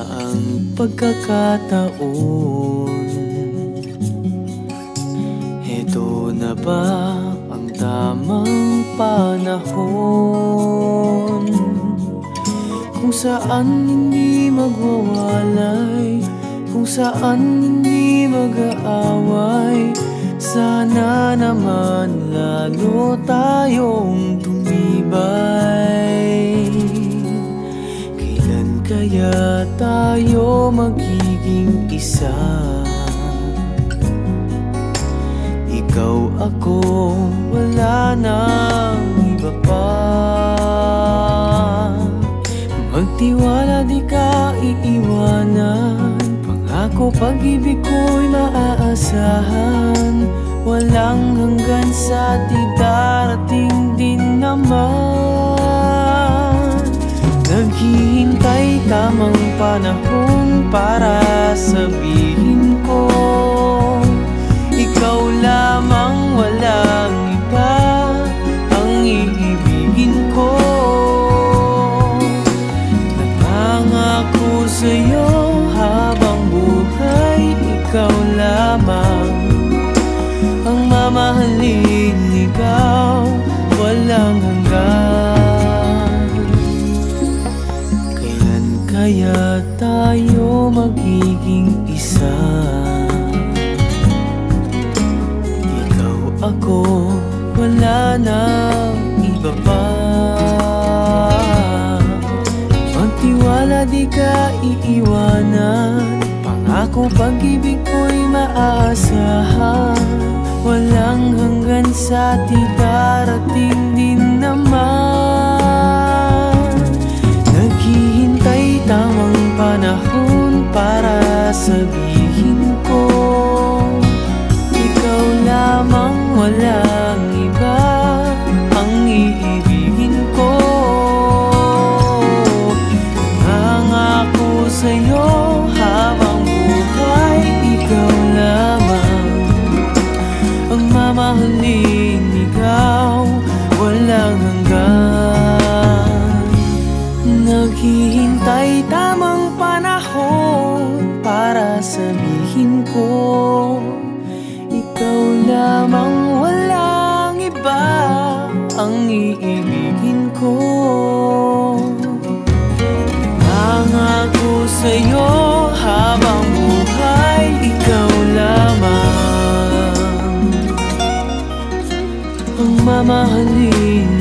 ang pagkakataon. Heto na ba ang tamang panahon kung saan hindi magwawalay, kung saan hindi mag-aaway? Sana naman lalo tayong tumibay. Kailan kaya tayo magiging isa? Ikaw, ako, wala nang iba pa. Magtiwala, di ka iiwanan. Pangako, pag-ibig ko'y maaasahan. Walang hanggan sa di darating din naman. Naghihintay tamang panahon para sabihin ko, ikaw lamang, walang iba ang iibigin ko. Nangangako sa'yo habang buhay, ikaw lamang ang mamahalin, ikaw walang hanggan. Kailan kaya tayo magiging isa? Ikaw, ako, wala nang iba pa. Magtiwala, di ka iiwanan. Pangako, pag-ibig ko'y maaasahan. Walang hanggan sa di darating din naman. Naghihintay tamang panahon para sabihin ko, ikaw lamang, walang iba ang iibigin ko. Nangako sa'yo habang buhay, ikaw lamang ang mamahalin, ikaw walang hanggan. Naghihintay tamang panahon para sabihin ko, ikaw lamang, walang iba ang iibigin ko. Nangako sa'yo habang buhay, ikaw lamang ang mamahalin,